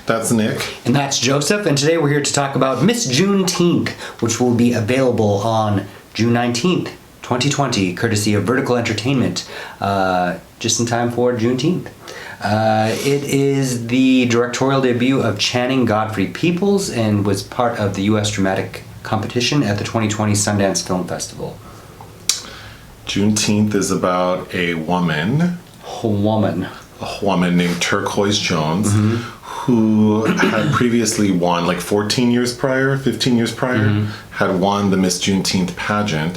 That's Nick. And that's Joseph, and today we're here to talk about Miss Juneteenth, which will be available on June 19th, 2020, courtesy of Vertical Entertainment, just in time for Juneteenth. It is the directorial debut of Channing Godfrey Peoples and was part of the U.S. dramatic competition at the 2020 Sundance Film Festival. Juneteenth is about a woman named Turquoise Jones, who had previously won, like 15 years prior, had won the Miss Juneteenth pageant,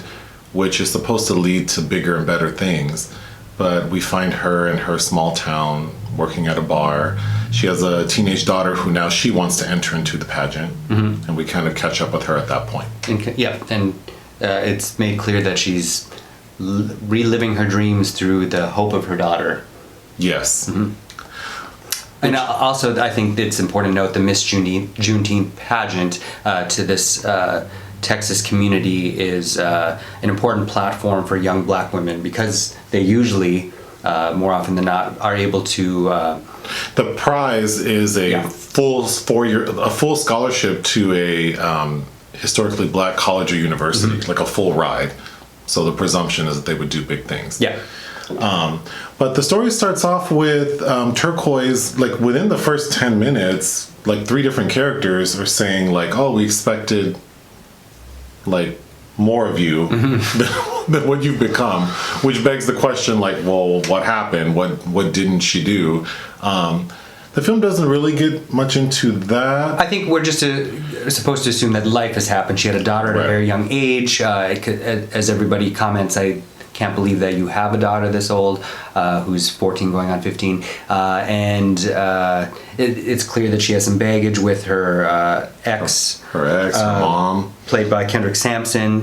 which is supposed to lead to bigger and better things. But we find her in her small town working at a bar. She has a teenage daughter who now she wants to enter into the pageant, and we kind of catch up with her at that point. And it's made clear that she's reliving her dreams through the hope of her daughter. Yes. And also, I think it's important to note the Miss Juneteenth pageant to this Texas community is an important platform for young black women because they usually, more often than not, are able to... the prize is a full scholarship to a historically black college or university, like a full ride. So the presumption is that they would do big things. Yeah. But the story starts off with Turquoise, like within the first 10 minutes, like 3 different characters are saying like, oh, we expected like more of you than what you've become, which begs the question like, well, what happened? What didn't she do? The film doesn't really get much into that. I think we're just supposed to assume that life has happened. She had a daughter at a very young age. As everybody comments, I can't believe that you have a daughter this old, who's 14 going on 15. It's clear that she has some baggage with her ex. Her mom. Played by Kendrick Sampson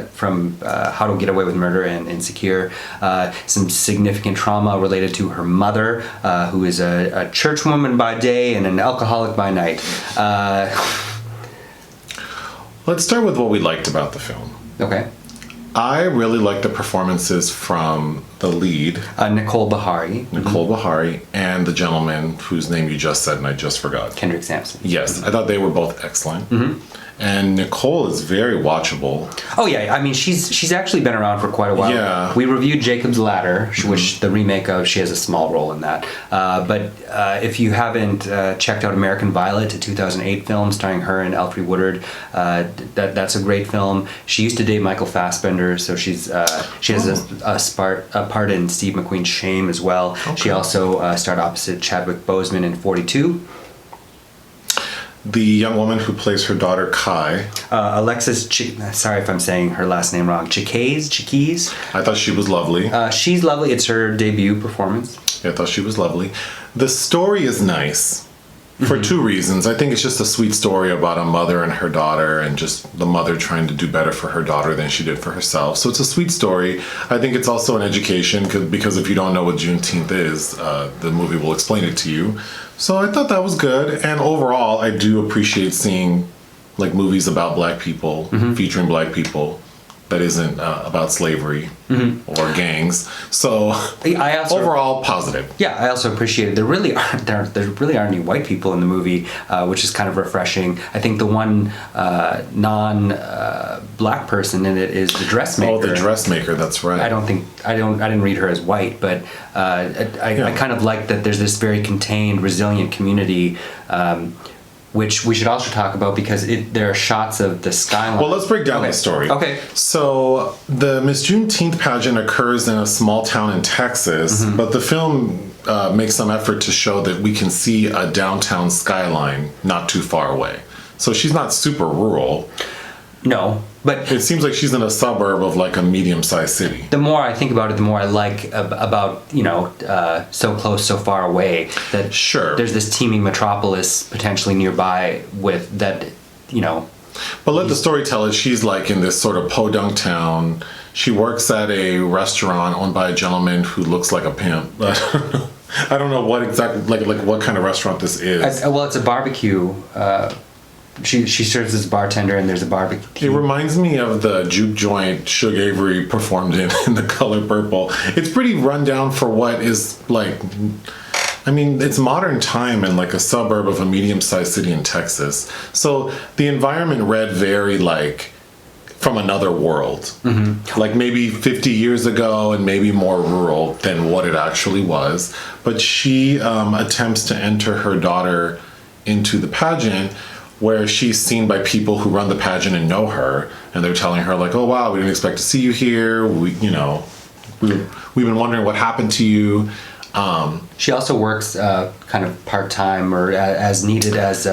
from How to Get Away with Murder and Insecure. Some significant trauma related to her mother, who is a church woman by day and an alcoholic by night. Let's start with what we liked about the film. Okay. I really liked the performances from the lead, Nicole Beharie, and the gentleman whose name you just said and I just forgot. Kendrick Sampson. Yes, I thought they were both excellent. And Nicole is very watchable. Oh yeah, I mean she's actually been around for quite a while. Yeah. We reviewed Jacob's Ladder, which the remake of, she has a small role in that. But if you haven't checked out American Violet, a 2008 film starring her and Alfre Woodard, that's a great film. She used to date Michael Fassbender, so she has a part in Steve McQueen's Shame as well. Okay. She also starred opposite Chadwick Boseman in 42. The young woman who plays her daughter Kai. Alexis, sorry if I'm saying her last name wrong. Chikaeze. I thought she was lovely. She's lovely. It's her debut performance. Yeah, I thought she was lovely. The story is nice for 2 reasons. I think it's just a sweet story about a mother and her daughter and just the mother trying to do better for her daughter than she did for herself. So it's a sweet story. I think it's also an education because if you don't know what Juneteenth is, the movie will explain it to you. So I thought that was good, and overall I do appreciate seeing like movies about black people, featuring black people, that isn't about slavery or gangs. So overall positive. Yeah, I also appreciate it. There really aren't any white people in the movie, which is kind of refreshing. I think the one non-black person in it is the dressmaker. Oh, the dressmaker. That's right. I didn't read her as white, but I kind of like that there's this very contained, resilient community. Which we should also talk about because there are shots of the skyline. Well, let's break down the story. Okay. So the Miss Juneteenth pageant occurs in a small town in Texas, but the film makes some effort to show that we can see a downtown skyline not too far away. So she's not super rural. No, but it seems like she's in a suburb of like a medium-sized city. The more I think about it, the more I like about so close, so far away. That there's this teeming metropolis potentially nearby with that, But let the story tell it. She's like in this sort of podunk town. She works at a restaurant owned by a gentleman who looks like a pimp. I don't know what exactly like what kind of restaurant this is. Well, it's a barbecue. She serves as a bartender, and there's a barbecue. It reminds me of the juke joint Suge Avery performed in The Color Purple. It's pretty rundown for what is like I mean, it's modern time in like a suburb of a medium-sized city in Texas. So the environment read very like from another world. Like maybe 50 years ago and maybe more rural than what it actually was. But she attempts to enter her daughter into the pageant, where she's seen by people who run the pageant and know her, and they're telling her like, oh wow, we didn't expect to see you here. We've been wondering what happened to you. She also works kind of part-time or as needed as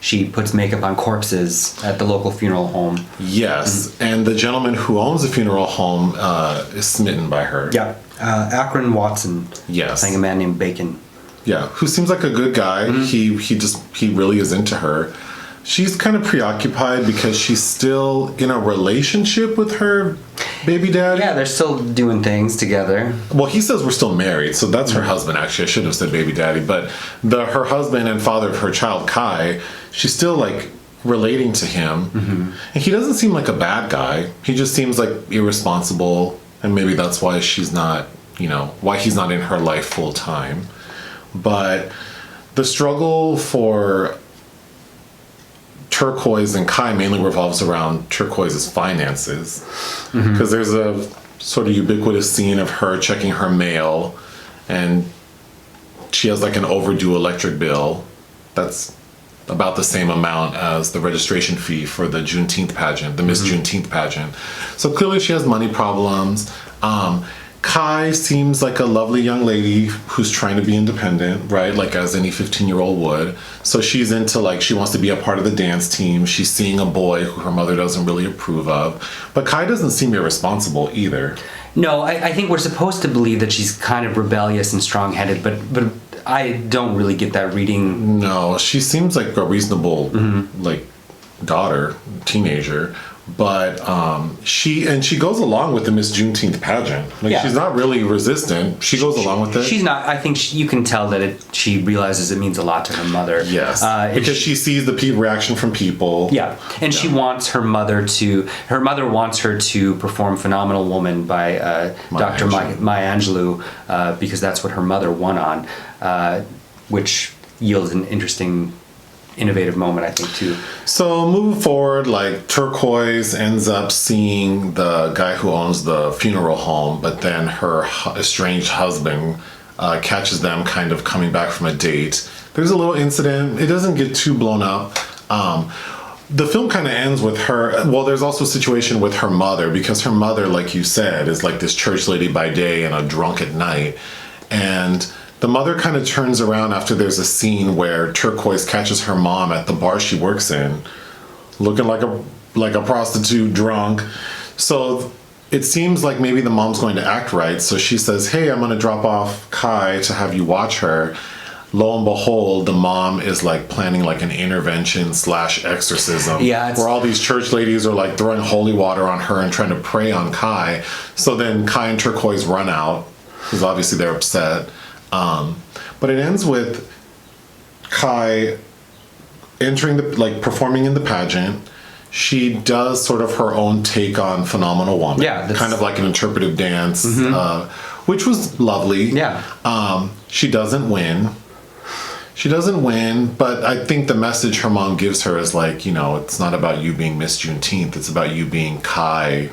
she puts makeup on corpses at the local funeral home. Yes, and the gentleman who owns the funeral home is smitten by her. Yeah, Akron Watson. Yes. Playing a man named Bacon. Yeah, who seems like a good guy. He really is into her. She's kind of preoccupied because she's still in a relationship with her baby daddy. Yeah, they're still doing things together. Well, he says we're still married, so that's her husband. Actually, I shouldn't have said baby daddy, but her husband and father of her child, Kai, she's still like relating to him, and he doesn't seem like a bad guy. He just seems like irresponsible, and maybe that's why she's not, why he's not in her life full time. But the struggle for Turquoise and Kai mainly revolves around Turquoise's finances, because there's a sort of ubiquitous scene of her checking her mail, and she has like an overdue electric bill that's about the same amount as the registration fee for the Juneteenth pageant, the Miss Juneteenth pageant. So clearly she has money problems. Kai seems like a lovely young lady who's trying to be independent, right? Like as any 15-year-old would. So she's into like, she wants to be a part of the dance team. She's seeing a boy who her mother doesn't really approve of. But Kai doesn't seem irresponsible either. No, I think we're supposed to believe that she's kind of rebellious and strong-headed, but I don't really get that reading. No, she seems like a reasonable, like, daughter, teenager. But she goes along with the Miss Juneteenth pageant. Like she's not really resistant. She goes along with it. She's not. I think you can tell that she realizes it means a lot to her mother. Yes, because she sees the reaction from people. Yeah, and she wants her mother to. Her mother wants her to perform "Phenomenal Woman" by Dr. Maya Angelou because that's what her mother won on, which yields an interesting, innovative moment, I think, too. So moving forward, like Turquoise ends up seeing the guy who owns the funeral home, but then her estranged husband catches them kind of coming back from a date. There's a little incident. It doesn't get too blown up. The film kind of ends with her. Well, there's also a situation with her mother, because her mother, like you said, is like this church lady by day and a drunk at night. And the mother kind of turns around after there's a scene where Turquoise catches her mom at the bar she works in, looking like a prostitute, drunk. So it seems like maybe the mom's going to act right. So she says, hey, I'm going to drop off Kai to have you watch her. Lo and behold, the mom is like planning like an intervention / exorcism. Yeah, where all these church ladies are like throwing holy water on her and trying to prey on Kai. So then Kai and Turquoise run out, because obviously they're upset. But it ends with Kai entering performing in the pageant. She does sort of her own take on Phenomenal Woman. Yeah. Kind of like an interpretive dance, which was lovely. Yeah. She doesn't win. But I think the message her mom gives her is like, it's not about you being Miss Juneteenth. It's about you being Kai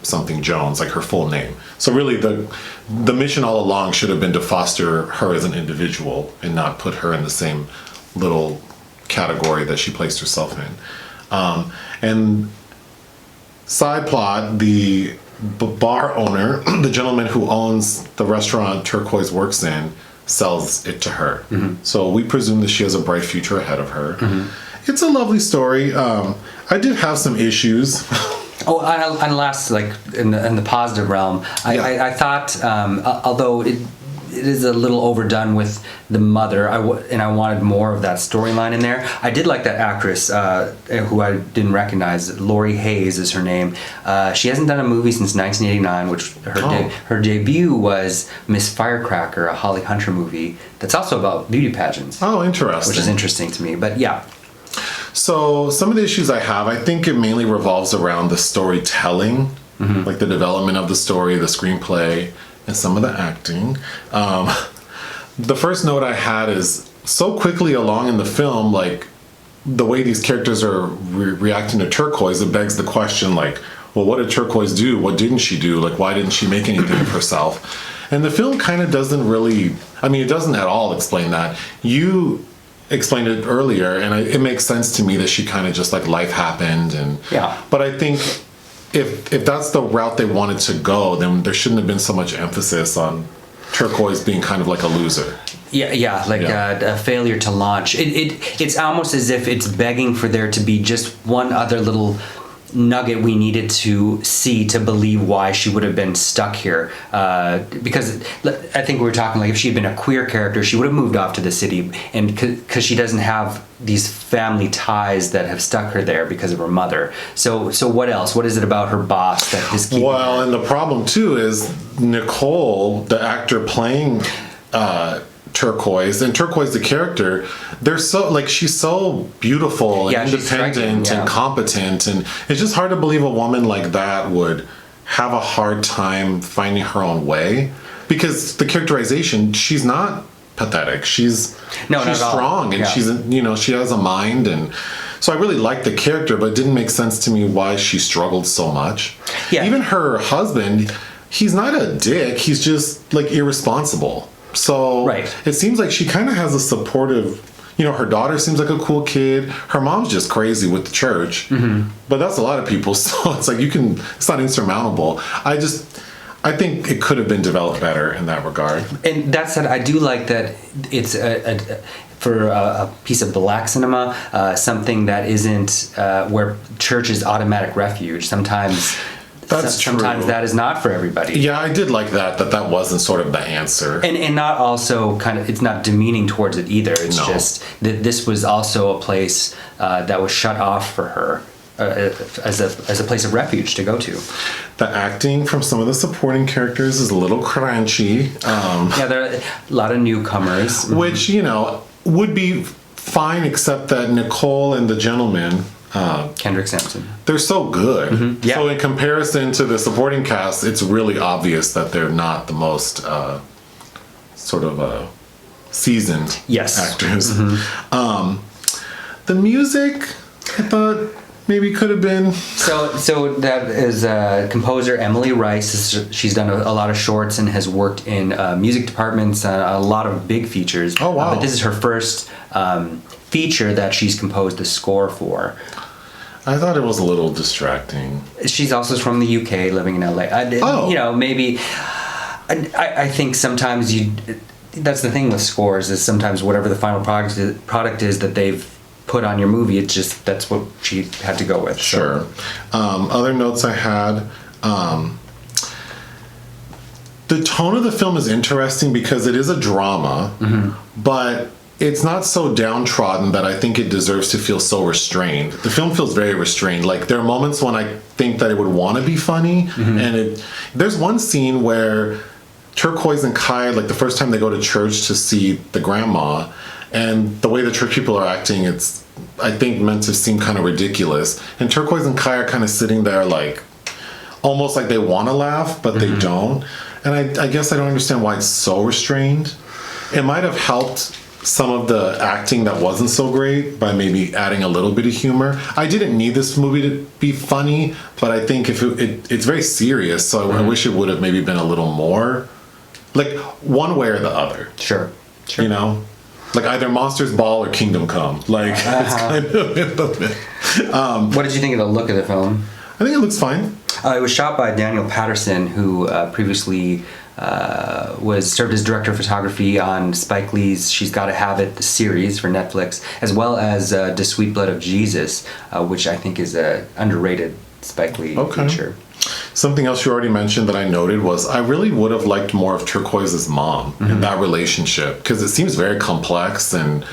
something Jones, like her full name. So really the mission all along should have been to foster her as an individual and not put her in the same little category that she placed herself in. And side plot, the bar owner, the gentleman who owns the restaurant Turquoise works in, sells it to her. So we presume that she has a bright future ahead of her. It's a lovely story. I did have some issues. Oh, and last, like in the positive realm, I thought, although it is a little overdone with the mother, and I wanted more of that storyline in there. I did like that actress who I didn't recognize. Lori Hayes is her name. She hasn't done a movie since 1989, which her debut was Miss Firecracker, a Holly Hunter movie that's also about beauty pageants. Oh, interesting. Which is interesting to me, but yeah. So some of the issues I have, I think it mainly revolves around the storytelling, like the development of the story, the screenplay, and some of the acting. the first note I had is so quickly along in the film, like the way these characters are reacting to Turquoise, it begs the question, like, well, what did Turquoise do? What didn't she do? Like, why didn't she make anything of herself? And the film kind of doesn't really, I mean, it doesn't at all explain that. You explained it earlier, and it makes sense to me that she kind of just like life happened. And Yeah. But I think if that's the route they wanted to go, then there shouldn't have been so much emphasis on Turquoise being kind of like a loser. A failure to launch. It's almost as if it's begging for there to be just one other little nugget we needed to see to believe why she would have been stuck here. Because I think we were talking like if she had been a queer character, she would have moved off to the city, and because she doesn't have these family ties that have stuck her there because of her mother. So what else? What is it about her boss that is keeping Well, her? and the problem too is Nicole, the actor playing Turquoise, and Turquoise the character, they're so like she's so beautiful and she's striking, independent and competent, and it's just hard to believe a woman like that would have a hard time finding her own way, because the characterization, she's not pathetic, she's not at all. strong, and she's, you know, she has a mind, and so I really liked the character, but it didn't make sense to me why she struggled so much. Even her husband, he's not a dick, he's just like irresponsible. So it seems like she kind of has a supportive, you know, her daughter seems like a cool kid. Her mom's just crazy with the church, but that's a lot of people. So it's like it's not insurmountable. I think it could have been developed better in that regard. And that said, I do like that it's for a piece of black cinema, something that isn't where church is automatic refuge. Sometimes that is not for everybody. Yeah, I did like that wasn't sort of the answer. And not also kind of, it's not demeaning towards it either. It's just that this was also a place that was shut off for her as a place of refuge to go to. The acting from some of the supporting characters is a little crunchy. There are a lot of newcomers. Which, you know, would be fine, except that Nicole and the gentleman, Kendrick Sampson, they're so good. Yeah. So in comparison to the supporting cast, it's really obvious that they're not the most sort of seasoned actors. The music, I thought maybe could have been. So that is composer Emily Rice. She's done a lot of shorts and has worked in music departments, a lot of big features. Oh wow! But this is her first feature that she's composed the score for. I thought it was a little distracting. She's also from the UK, living in LA. You know, maybe. I think sometimes that's the thing with scores, is sometimes whatever the final product is that they've put on your movie, it's just that's what she had to go with. Sure. Other notes I had. The tone of the film is interesting because it is a drama, but it's not so downtrodden that I think it deserves to feel so restrained. The film feels very restrained. Like, there are moments when I think that it would want to be funny, and there's one scene where Turquoise and Kai, like the first time they go to church to see the grandma, and the way the church people are acting, it's, I think, meant to seem kind of ridiculous. And Turquoise and Kai are kind of sitting there like, almost like they want to laugh, but they don't. And I guess I don't understand why it's so restrained. It might have helped some of the acting that wasn't so great by maybe adding a little bit of humor. I didn't need this movie to be funny, but I think if it's very serious, so I wish it would have maybe been a little more, like, one way or the other. Sure. You know? Like either Monsters Ball or Kingdom Come. Like, it's kind of in the what did you think of the look of the film? I think it looks fine. It was shot by Daniel Patterson, who previously served as director of photography on Spike Lee's She's Gotta Have It, the series for Netflix, as well as The Sweet Blood of Jesus, which I think is an underrated Spike Lee feature. Something else you already mentioned that I noted was I really would have liked more of Turquoise's mom and that relationship, because it seems very complex and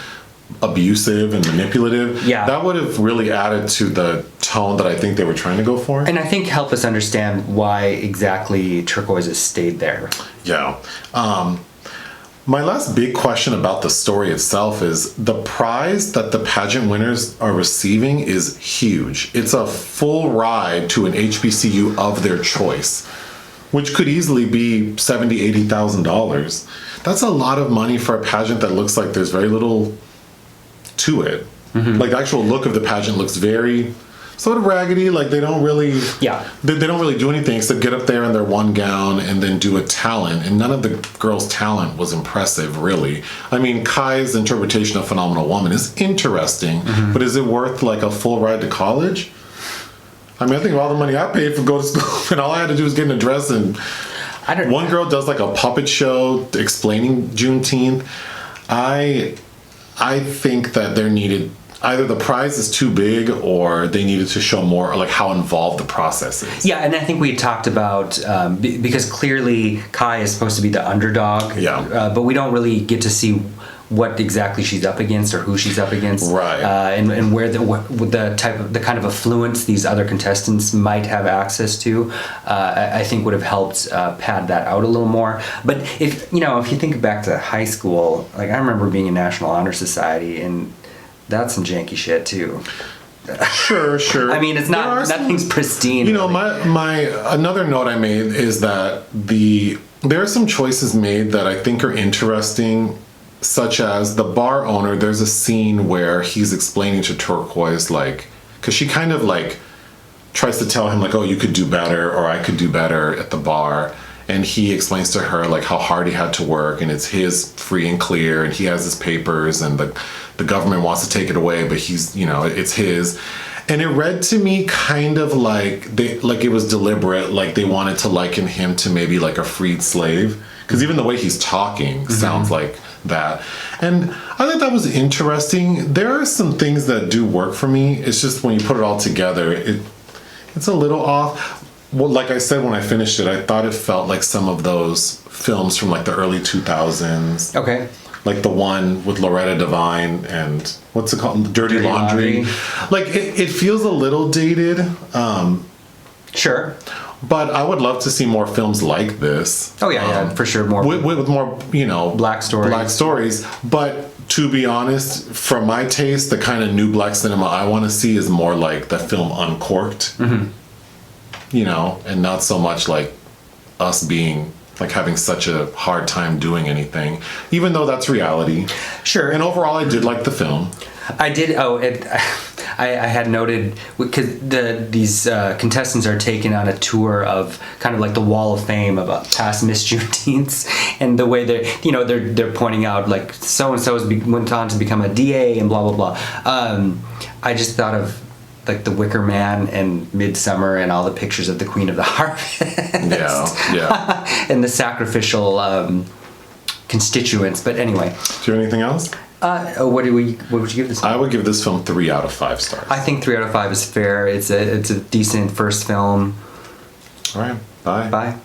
abusive and manipulative. Yeah. That would have really added to the tone that I think they were trying to go for. And I think help us understand why exactly Turquoise has stayed there. Yeah. My last big question about the story itself is the prize that the pageant winners are receiving is huge. It's a full ride to an HBCU of their choice. which could easily be $70,000-$80,000. That's a lot of money for a pageant that looks like there's very little to it. Like the actual look of the pageant looks very sort of raggedy. Like they don't really, they don't really do anything except get up there in their one gown and then do a talent. And none of the girls' talent was impressive, really. I mean, Kai's interpretation of Phenomenal Woman is interesting, but is it worth like a full ride to college? I mean, I think of all the money I paid for go to school, and all I had to do was get in a dress. And one girl does like a puppet show explaining Juneteenth. I think that there needed either the prize is too big or they needed to show more like how involved the process is. Yeah, and I think we talked about because clearly Kai is supposed to be the underdog. But we don't really get to see what exactly she's up against or who she's up against, right? And where the kind of affluence these other contestants might have access to, I think would have helped pad that out a little more. But if you think back to high school, like I remember being in National Honor Society, and that's some janky shit too. Sure. I mean, it's not nothing's pristine. You know, my another note I made is that there are some choices made that I think are interesting. Such as the bar owner, there's a scene where he's explaining to Turquoise, like, because she kind of like tries to tell him like, oh, you could do better, or I could do better at the bar. And he explains to her like how hard he had to work, and it's his free and clear, and he has his papers, and the government wants to take it away, but he's, it's his. And it read to me kind of like it was deliberate, like they wanted to liken him to maybe like a freed slave, because even the way he's talking sounds like that. And I thought that was interesting. There are some things that do work for me. It's just when you put it all together, it's a little off. Well, like I said when I finished it, I thought it felt like some of those films from like the early 2000s. Okay. Like the one with Loretta Devine and what's it called? Dirty Laundry. Like it feels a little dated. Sure. But I would love to see more films like this. Oh yeah, for sure. More with more, black stories. But to be honest, for my taste, the kind of new black cinema I want to see is more like the film Uncorked. And not so much like us being like having such a hard time doing anything, even though that's reality. Sure. And overall, I did like the film. I did. I had noted because these contestants are taken on a tour of kind of like the Wall of Fame of past Miss Juneteenths, and the way they're pointing out like so and so went on to become a DA and blah blah blah. I just thought of like The Wicker Man and Midsummer and all the pictures of the Queen of the Harvest. Yeah. And the sacrificial constituents. But anyway. Do you have anything else? What would you give this film? I would give this film 3 out of 5 stars. I think 3 out of 5 is fair. It's a decent first film. All right. Bye. Bye.